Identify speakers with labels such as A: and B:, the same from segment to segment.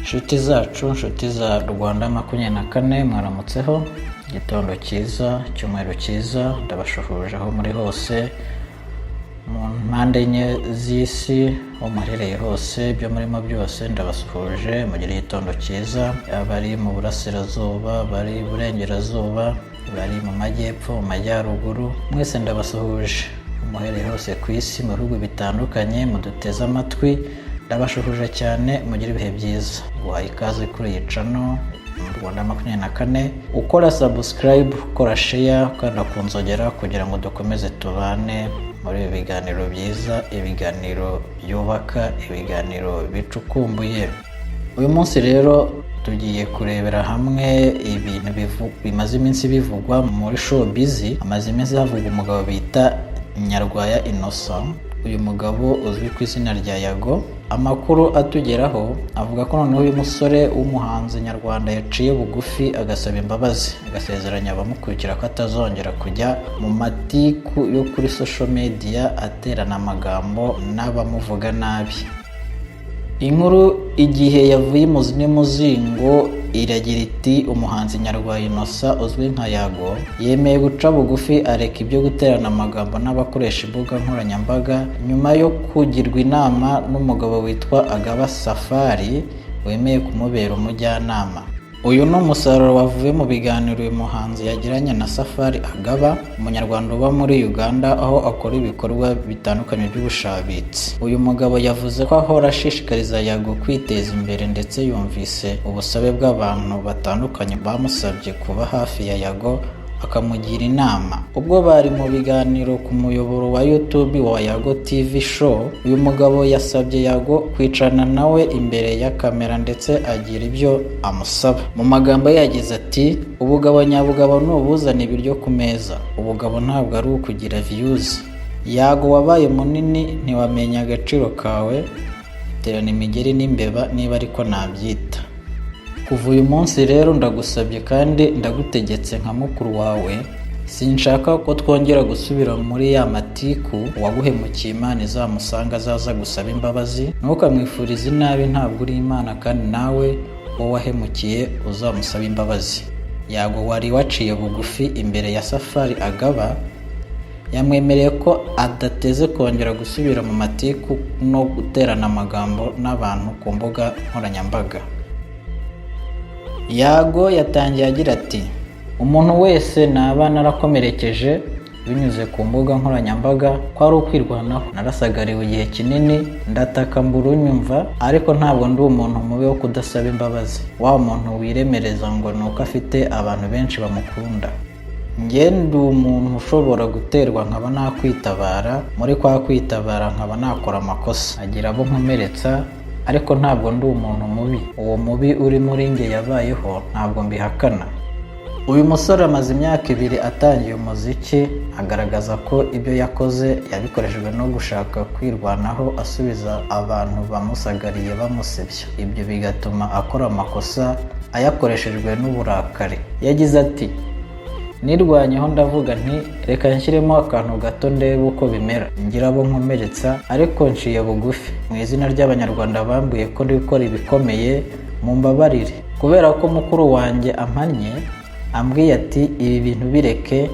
A: Inshuti zacu, inshuti za Rwanda 24, mwaramutseho. Igitondo cyiza, cyumweru cyiza, ndabashuhuje aho muri hose mu mpande enye z'isi, aho muherereye hose, ibyo murimo byose ndabasuhuje. Mugire igitondo cyiza, abari mu burasirazuba, bari iburengerazuba, bari mu majyepfo, mu majyaruguru, mwese ndabasuhuje. Muherereye hose ku isi, mu bihugu bitandukanye, muduteze amatwi, ndabashuhuje cyane. Mugire ibihe byiza. Guhaye ikaze kuri iyi channel Rwanda 24, ukora subscribe, ukora share, ukanda kunzogera kugira ngo dukomeze tubane muri ibi biganiro byiza, ibiganiro byubaka, ibiganiro bicukumbuye. Uyu munsi rero tugiye kurebera hamwe ibintu bimaze iminsi bivugwa muri showbiz. Amaze iminsi havuga umugabo bita Nyarwaya Innocent. Uyu mugabo uzwi ku izina rya Yago. Amakuru atugeraho avuga ko noneho uyu musore w'umuhanzi nyarwanda yaciye bugufi agasaba imbabazi, agasezeranya abamukurikira ko atazongera kujya mu matiku yo kuri social media aterana amagambo n'abamuvuga nabi. Inkuru igihe yavuye imuzi n'umuzingo iragira iti umuhanzi Nyarwaya Innocent uzwi nka Yago yemeye guca bugufi areka ibyo guterana amagambo n'abakoresha imbuga nkoranyambaga nyuma yo kugirwa inama n'umugabo witwa Agaba Safari wemeye kumubera umujyanama. Uyu ni umusaruro wavuye mu biganiro uyu muhanzi yagiranye na Safari Agaba, umunyarwanda uba muri Uganda, aho akora ibikorwa bitandukanye by'ubushabitsi. Uyu mugabo yavuze ko ahora ashishikariza Yago kwiteza imbere ndetse yumvise ubusabe bw'abantu batandukanye bamusabye kuba hafi ya Yago akamugira inama. Ubwo bari mu biganiro ku muyoboro wa YouTube wa Yago TV show, uyu mugabo yasabye Yago kwicarana nawe imbere ya kamera ndetse agira ibyo amusaba. Mu magambo yagize ati ubugabo nyabugabo n'ubuzana ibiryo ku meza, ubugabo ntabwo ari ukugira views. Yago wabaye munini ntiwamenya agaciro kawe, terana imigeri n'imbeba niba ariko nabyita. Kuva uyu munsi rero ndagusabye kandi ndagutegetse nka mukuru wawe, sinshaka ko twongera gusubira muri ya matiku waguhemukiye Imana izamusanga azaza gusaba imbabazi. Ntukamwifurize inabi, ntabwo uri Imana kandi nawe wowe wahemukiye uzamusaba imbabazi. Yago wari waciye bugufi imbere ya Safari Agaba yamwemereye ko adateze kongera gusubira mu matiku no guterana amagambo n'abantu ku mbuga nkoranyambaga. Yago yatangiye agira ati umuntu wese naba narakomerekeje binyuze ku mbuga nkoranyambaga ko ari ukwirwanaho. Narasagariwe igihe kinini, ndataka mbura unyumva, ariko ntabwo ndi umuntu mubi wo kudasaba imbabazi, wa muntu wiremereza ngo nuko afite abantu benshi bamukunda. Njye ndi umuntu ushobora guterwa nkaba nakwitabara, muri kwa kwitabara nkaba nakora amakosa, agira abo nkomeretsa, ariko ntabwo ndi umuntu mubi. Uwo mubi uri muri nge yabayeho, ntabwo mbihakana. Uyu musore amaze imyaka 2 atangiye umuziki, agaragaza ko ibyo yakoze yabikoreshejwe no gushaka kwirwanaho asubiza abantu bamusagariye bamusebya. Ibyo bigatuma akora amakosa ayakoreshejwe n'uburakari. Yagize ati nirwanyeho ndavuga nti reka nshyiremo akantu gato ndebe uko bimera, ngira abo nkomeretsa, ariko nciye bugufi. Mu izina ry'abanyarwanda bambuye ko ndi gukora ibikomeye, mumbabarire. Kubera ko mukuru wanjye ampannye ambwiye ati ibi bintu bireke,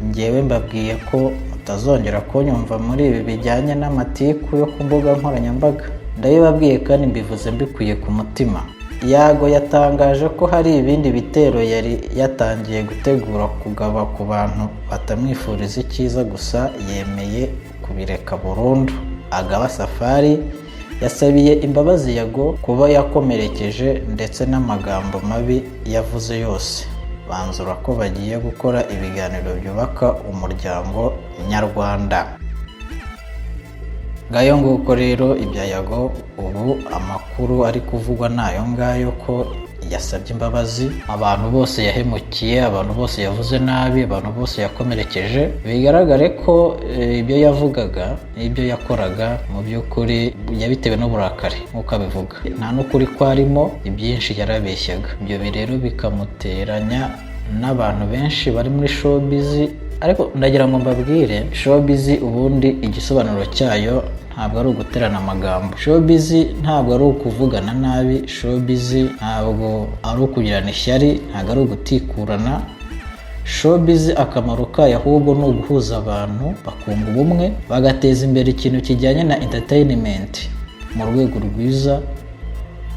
A: njyewe mbabwiye ko mutazongera kunyumva muri ibi bijyanye n'amatiku yo ku mbuga nkoranyambaga. Ndabibabwiye kandi mbivuze mbikuye ku mutima. Yago yatangaje ko hari ibindi bitero yari yatangiye gutegura kugaba ku bantu batamwifuriza icyiza, gusa yemeye kubireka burundu. Agaba Safari yasabiye imbabazi Yago kuba yakomerekeje ndetse n'amagambo mabi yavuze yose. Banzura ko bagiye gukora ibiganiro byubaka umuryango nyarwanda. Ngayo nguko rero ibya Yago. Ubu amakuru ari kuvugwa nayo ngayo ko yasabye imbabazi abantu bose yahemukiye, abantu bose yavuze nabi, abantu bose yakomerekeje. Bigaragare ko ibyo yavugaga n'ibyo yakoraga mu by'ukuri yabitewe n'uburakari nk'uko abivuga. Nta n'ukuri kwarimo, ibyinshi yarabeshyaga. Ibyo rero bikamuteranya n'abantu benshi bari muri showbiz. Ariko ndagira ngo mbabwire showbiz ubundi igisobanuro cyayo ntabwo ari uguterana amagambo. Showbiz ntabwo ari ukuvugana nabi. Showbiz ntabwo ari ukugirana ishyari, ntabwo ari ugutikurana. Showbiz akamaro kayo ahubwo ni uguhuza abantu bakunga ubumwe, bagateza imbere ikintu kijyanye na entertainment mu rwego rwiza,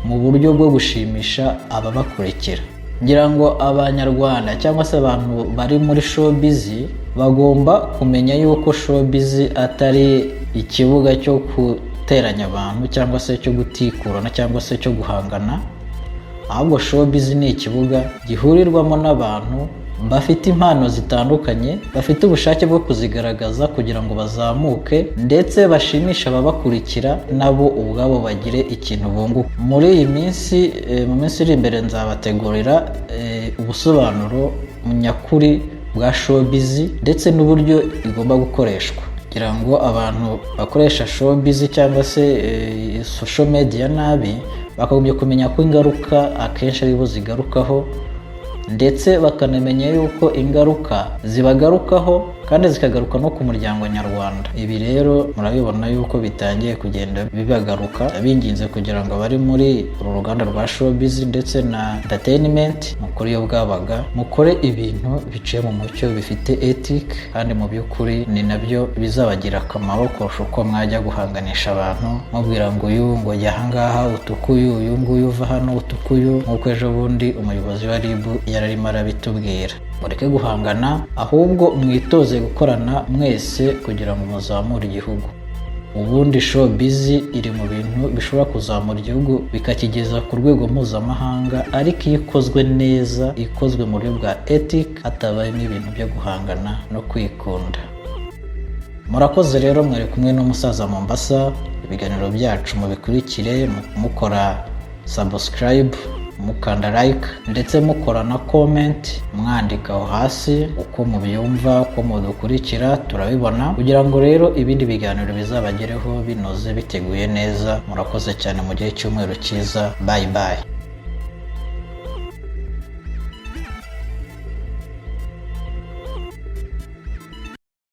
A: mu buryo bwo gushimisha ababakurikira. Ngira ngo abanyarwanda cyangwa se abantu bari muri showbiz bagomba kumenya yuko showbiz atari ikibuga cyo guteranya abantu cyangwa se cyo gutikurana cyangwa se cyo guhangana, ahubwo showbiz ni ikibuga gihurirwamo n'abantu bafite impano zitandukanye, bafite ubushake bwo kuzigaragaza kugira ngo bazamuke ndetse bashimisha ababakurikira, nabo ubwabo bagire ikintu bunguka. Muri iyi minsi mu minsi iri imbere nzabategurira ubusobanuro nyakuri bwa showbiz ndetse n'uburyo igomba gukoreshwa, kugira ngo abantu bakoresha showbiz cyangwa se social media nabi bakagombye kumenya ko ingaruka akenshi aribo zigarukaho, ndetse bakanamenya yuko ingaruka zibagarukaho kandi zikagaruka no ku muryango nyarwanda. Ibi rero murabibona yuko bitangiye kugenda bibagaruka. Binginze kugira ngo bari muri uru ruganda rwa showbiz ndetse na entertainment mukuri yo bwabaga mukore ibintu biciye mu mucyo, bifite ethic, kandi mu by'ukuri ni nabyo bizabagira akamaro kurusha uko mwajya guhanganisha abantu mubwira ngo uyu ngo jya ahangaha utukuyu, uyu nguyu uva hano utukuyu, nk'uko ejo bundi umuyobozi wa RIB yararimo arabitubwira. Mureke guhangana, ahubwo mwitoze gukorana mwese kugira ngo muzamure igihugu. Ubundi showbiz iri mu bintu bishobora kuzamura igihugu bikakigeza ku rwego mpuzamahanga, ariko iyo ikozwe neza, ikozwe mu buryo bwa ethic, hatabayemo ibintu byo guhangana no kwikunda. Murakoze rero, mwari kumwe n'umusaza Mombasa. Ibiganiro byacu mubikurikire mukora subscribe, mukanda like, ndetse mukora na comment, mwandika aho hasi uko mubyumva, uko mudukurikira, turabibona, kugira ngo rero ibindi biganiro bizabagereho binoze biteguye neza. Murakoze cyane, mu gihe cy'umweru cyiza. Bye bye.